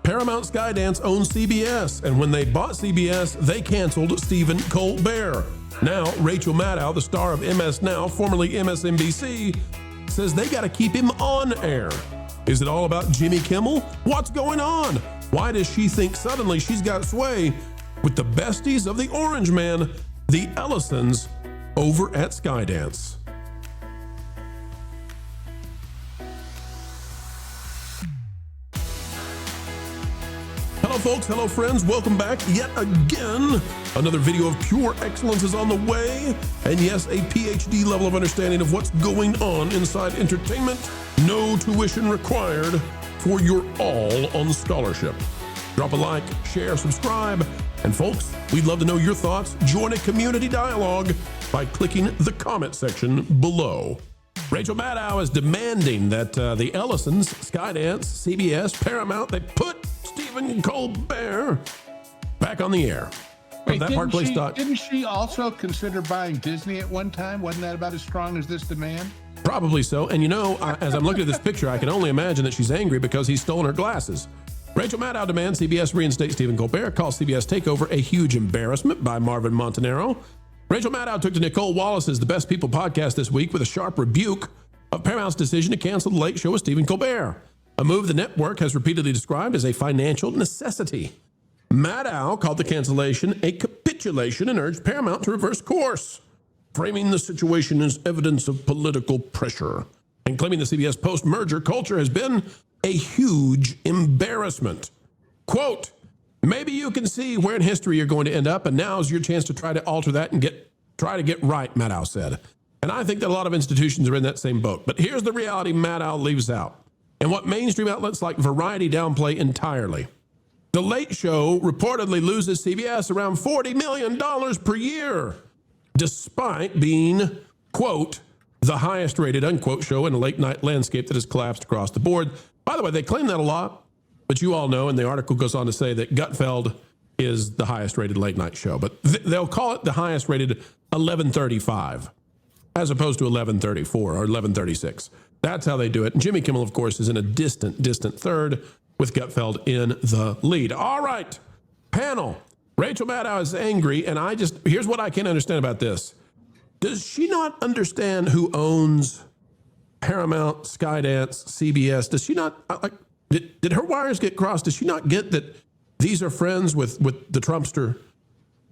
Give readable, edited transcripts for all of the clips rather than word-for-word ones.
Paramount Skydance owns CBS, and when they bought CBS, they canceled Stephen Colbert. Now, Rachel Maddow, the star of MS Now, formerly MSNBC, says they got to keep him on air. Is it all about Jimmy Kimmel? What's going on? Why does she think suddenly she's got sway with the besties of the Orange Man, the Ellisons, over at Skydance? Hello folks, hello friends, welcome back yet again. Another video of pure excellence is on the way, and yes, a PhD level of understanding of what's going on inside entertainment. No tuition required for your all-on scholarship. Drop a like, share, subscribe, and folks, we'd love to know your thoughts. Join a community dialogue by clicking the comment section below. Rachel Maddow is demanding that the Ellisons, Skydance, CBS, Paramount, they put Stephen Colbert back on the air. Wait, didn't she also consider buying Disney at one time? Wasn't that about as strong as this demand? Probably so. And you know, as I'm looking at this picture, I can only imagine that she's angry because he's stolen her glasses. Rachel Maddow demands CBS reinstate Stephen Colbert, calls CBS takeover a huge embarrassment by Marvin Montanaro. Rachel Maddow took to Nicole Wallace's The Best People podcast this week with a sharp rebuke of Paramount's decision to cancel The Late Show with Stephen Colbert, a move the network has repeatedly described as a financial necessity. Maddow called the cancellation a capitulation and urged Paramount to reverse course, framing the situation as evidence of political pressure and claiming the CBS post-merger culture has been a huge embarrassment. Quote, maybe you can see where in history you're going to end up, and now's your chance to try to alter that and try to get right, Maddow said. And I think that a lot of institutions are in that same boat. But here's the reality Maddow leaves out, and what mainstream outlets like Variety downplay entirely. The Late Show reportedly loses CBS around $40 million per year, despite being, quote, the highest rated, unquote, show in a late night landscape that has collapsed across the board. By the way, they claim that a lot, but you all know, and the article goes on to say that Gutfeld is the highest rated late night show, but they'll call it the highest rated 1135 as opposed to 1134 or 1136. That's how they do it. And Jimmy Kimmel, of course, is in a distant third with Gutfeld in the lead. All right, panel. Rachel Maddow is angry, and here's what I can't understand about this. Does she not understand who owns Paramount, Skydance, CBS? Does she not, did her wires get crossed? Does she not get that these are friends with the Trumpster?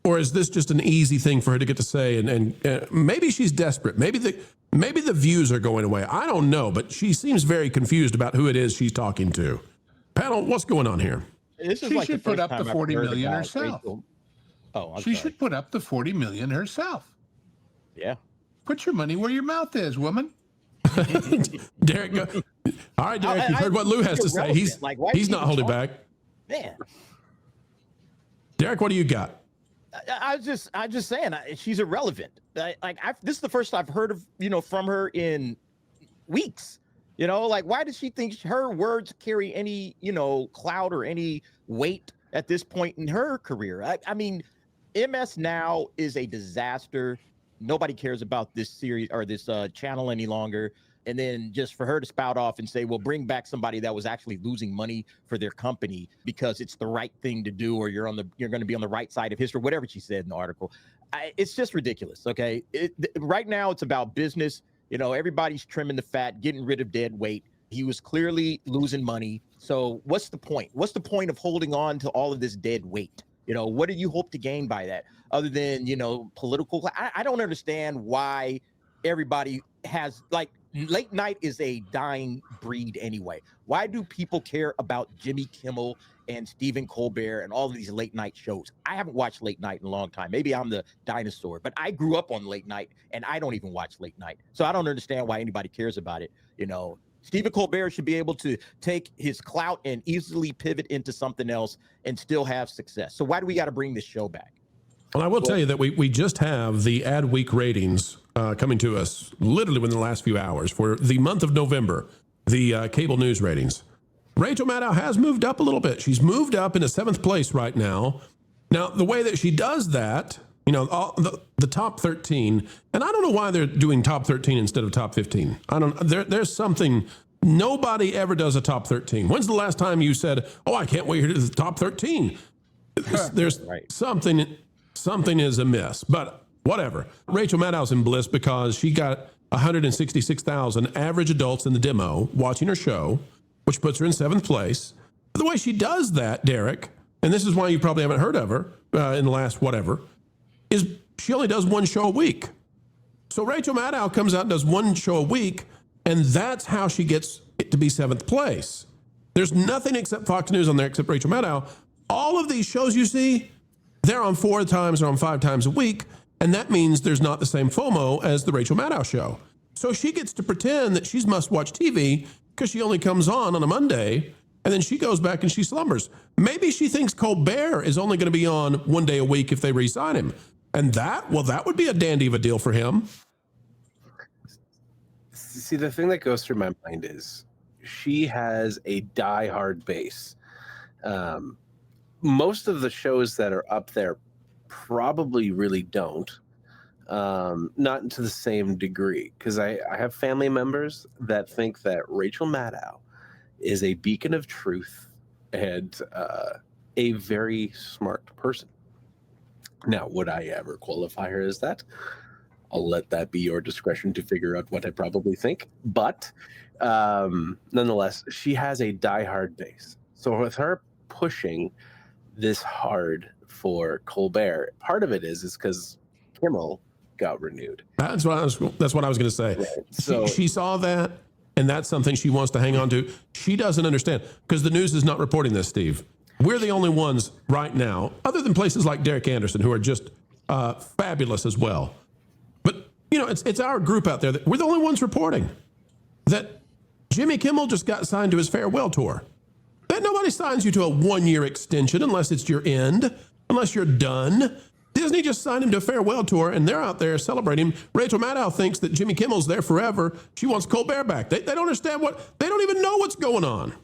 Or is this just an easy thing for her to get to say? And maybe she's desperate. Maybe the views are going away. I don't know, but she seems very confused about who it is she's talking to. Panel, what's going on here? She should put up the 40 million herself. She should put up the 40 million herself. Yeah. Put your money where your mouth is, woman. Derek, go. All right, Derek, you've heard what Lou has to say. He's not holding back. Man. Derek, what do you got? I'm just saying she's irrelevant. This is the first I've heard of, from her in weeks. Why does she think her words carry any, clout or any weight at this point in her career? I mean, MS Now is a disaster. Nobody cares about this series or this channel any longer. And then just for her to spout off and say, well, bring back somebody that was actually losing money for their company because it's the right thing to do, or you're going to be on the right side of history, whatever she said in the article. It's just ridiculous. Okay. Right now it's about business. Everybody's trimming the fat, getting rid of dead weight. He was clearly losing money. So what's the point? What's the point of holding on to all of this dead weight? What do you hope to gain by that other than, political? I don't understand why everybody has late night is a dying breed anyway. Why do people care about Jimmy Kimmel and Stephen Colbert and all of these late night shows? I haven't watched late night in a long time. Maybe I'm the dinosaur, but I grew up on late night and I don't even watch late night. So I don't understand why anybody cares about it. Stephen Colbert should be able to take his clout and easily pivot into something else and still have success. So why do we got to bring this show back? Well, I will tell you that we just have the ad week ratings coming to us literally within the last few hours for the month of November, the cable news ratings. Rachel Maddow has moved up a little bit. She's moved up into 7th place right now. Now, the way that she does that, the top 13, and I don't know why they're doing top 13 instead of top 15. There's something Nobody ever does a top 13. When's the last time you said, "Oh, I can't wait to do the top 13"? There's Right. something is amiss. But whatever. Rachel Maddow's in bliss because she got 166,000 average adults in the demo watching her show, which puts her in 7th place. The way she does that, Derek, and this is why you probably haven't heard of her in the last whatever, is she only does one show a week. So Rachel Maddow comes out and does one show a week, and that's how she gets it to be 7th place. There's nothing except Fox News on there except Rachel Maddow. All of these shows you see, they're on 4 times or on 5 times a week, and that means there's not the same FOMO as the Rachel Maddow show. So she gets to pretend that she's must-watch TV because she only comes on a Monday, and then she goes back and she slumbers. Maybe she thinks Colbert is only going to be on 1 day a week if they re-sign him. And that would be a dandy of a deal for him. See, the thing that goes through my mind is she has a die-hard base. Most of the shows that are up there probably really don't. Not to the same degree, because I have family members that think that Rachel Maddow is a beacon of truth and a very smart person. Now, would I ever qualify her as that? I'll let that be your discretion to figure out what I probably think. But nonetheless, she has a diehard base. So with her pushing this hard for Colbert, part of it is because Kimmel got renewed. That's what I was going to say. Right. So she saw that, and that's something she wants to hang on to. She doesn't understand because the news is not reporting this, Steve. We're the only ones right now, other than places like Derek Anderson, who are just fabulous as well. But, it's our group out there that we're the only ones reporting that Jimmy Kimmel just got signed to his farewell tour. That nobody signs you to a 1-year extension unless it's your end, unless you're done. Disney just signed him to a farewell tour, and they're out there celebrating. Rachel Maddow thinks that Jimmy Kimmel's there forever. She wants Colbert back. They don't understand they don't even know what's going on.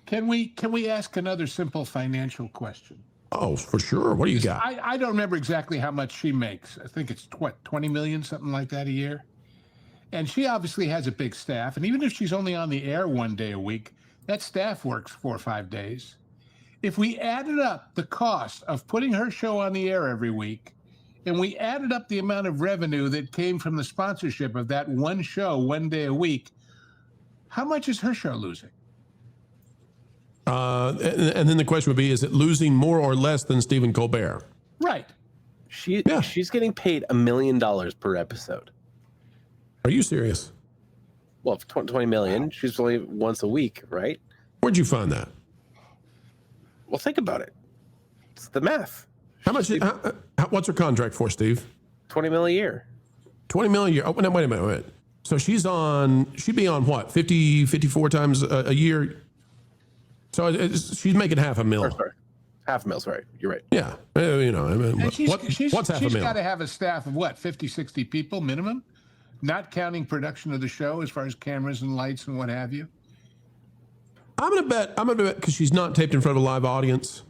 Can we ask another simple financial question? Oh, for sure. What do you got? I don't remember exactly how much she makes. I think it's 20 million, something like that a year. And she obviously has a big staff. And even if she's only on the air 1 day a week, that staff works 4 or 5 days. If we added up the cost of putting her show on the air every week, and we added up the amount of revenue that came from the sponsorship of that one show 1 day a week, how much is her show losing? And then the question would be, is it losing more or less than Stephen Colbert? Right. She's getting paid $1 million per episode. Are you serious? Well, 20 million. She's only once a week, right? Where'd you find that? Well, think about it. It's the math. How much? What's her contract for, Steve? 20 million a year. 20 million a year. Oh, no, wait a minute. So she'd be on what? 54 times a year. So she's making $500,000. Sorry. $500,000, sorry. You're right. Yeah. What's $500,000? She's got to have a staff of what, 50, 60 people minimum? Not counting production of the show as far as cameras and lights and what have you. I'm gonna bet because she's not taped in front of a live audience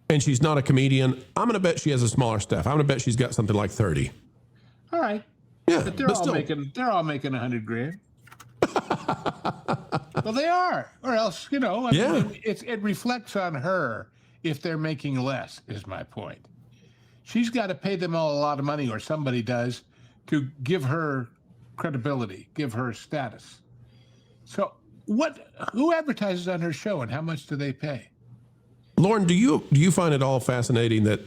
and she's not a comedian. I'm gonna bet she has a smaller staff. I'm gonna bet she's got something like 30. All right. Yeah, but they're all making $100,000. Well, they are, or else it reflects on her if they're making less. Is my point. She's got to pay them all a lot of money, or somebody does, to give her credibility, give her status. So, who advertises on her show, and how much do they pay? Lauren, do you find it all fascinating that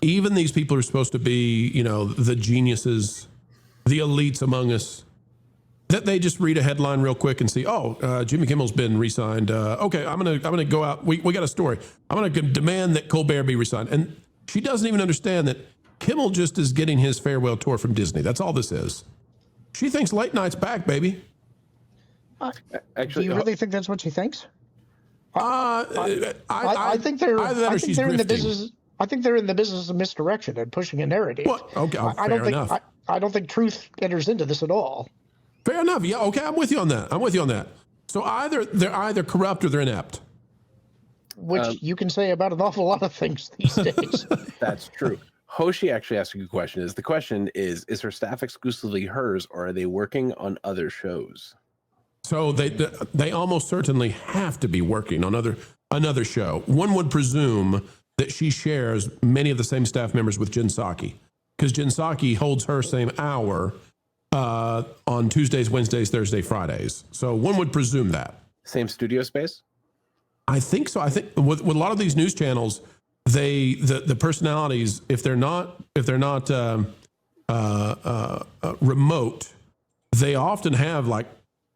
even these people are supposed to be, the geniuses, the elites among us, that they just read a headline real quick and see, Jimmy Kimmel's been re-signed. Okay, I'm gonna go out. We got a story. I'm gonna demand that Colbert be re-signed, and she doesn't even understand that Kimmel just is getting his farewell tour from Disney. That's all this is. She thinks late night's back, baby. Actually, do you really think that's what she thinks? I think they're in the business. I think they're in the business of misdirection and pushing a narrative. Well, okay, fair enough. I don't think truth enters into this at all. Fair enough. Yeah, okay, I'm with you on that. So they're either corrupt or they're inept. Which you can say about an awful lot of things these days. That's true. Hoshi actually asked a good question. The question is her staff exclusively hers, or are they working on other shows? So they almost certainly have to be working on another show. One would presume that she shares many of the same staff members with Jen Psaki, because Jen Psaki holds her same hour on Tuesdays, Wednesdays, Thursdays, Fridays. So one would presume that. Same studio space? I think so. I think with a lot of these news channels, the personalities, if they're not remote, they often have like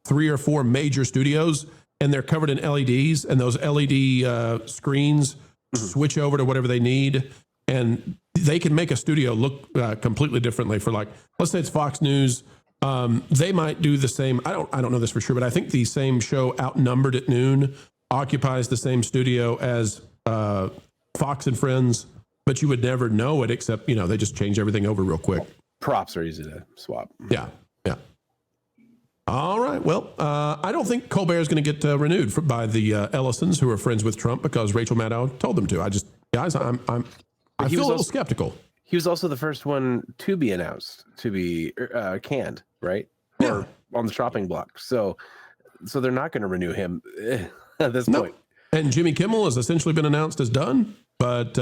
3 or 4 major studios, and they're covered in LEDs, and those LED screens switch over to whatever they need, and they can make a studio look completely differently. For like, let's say it's Fox News, they might do the same. I don't know this for sure, but I think the same show, Outnumbered at Noon, occupies the same studio as Fox and Friends, but you would never know it, except they just change everything over real quick. Props are easy to swap. Yeah. All right. Well, I don't think Colbert is going to get renewed by the Ellisons, who are friends with Trump, because Rachel Maddow told them to. I feel a little skeptical. He was also the first one to be announced to be canned, right? Yeah. Or on the chopping block. So they're not going to renew him at this point. And Jimmy Kimmel has essentially been announced as done, but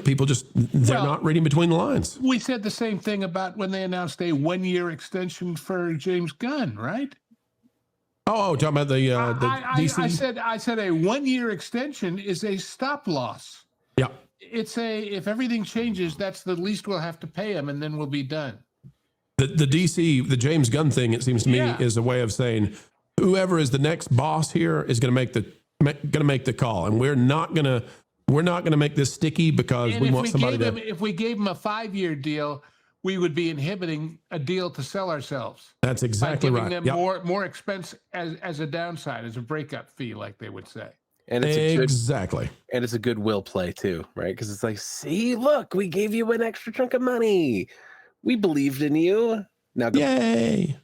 people they're not reading between the lines. We said the same thing about when they announced a 1-year extension for James Gunn, right? Oh, talking about the DC? I said a 1-year extension is a stop loss. Yeah. It's if everything changes, that's the least we'll have to pay him, and then we'll be done. The DC, the James Gunn thing, it seems to me, is a way of saying whoever is the next boss here is going to make the call, and we're not going to make this sticky because we want somebody to. If we gave him a 5-year deal, we would be inhibiting a deal to sell ourselves. That's exactly right. Giving them more expense as a downside, as a breakup fee, like they would say. And it's exactly. And it's a goodwill play too, right? Because it's like, see, look, we gave you an extra chunk of money. We believed in you. Now go. Yay.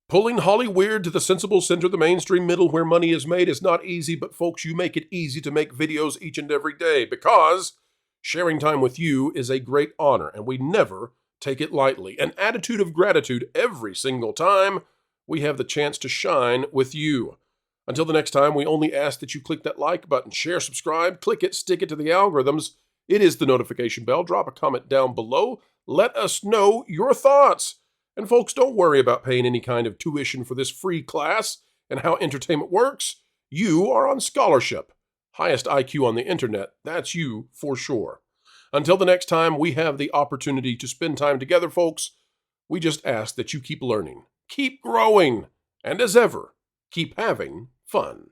Pulling Hollyweird to the sensible center, the mainstream middle where money is made is not easy, but folks, you make it easy to make videos each and every day, because sharing time with you is a great honor, and we never take it lightly. An attitude of gratitude every single time we have the chance to shine with you. Until the next time, we only ask that you click that like button, share, subscribe, click it, stick it to the algorithms. It is the notification bell. Drop a comment down below. Let us know your thoughts. And folks, don't worry about paying any kind of tuition for this free class and how entertainment works. You are on scholarship. Highest IQ on the internet. That's you for sure. Until the next time we have the opportunity to spend time together, folks, we just ask that you keep learning, keep growing, and as ever, keep having fun.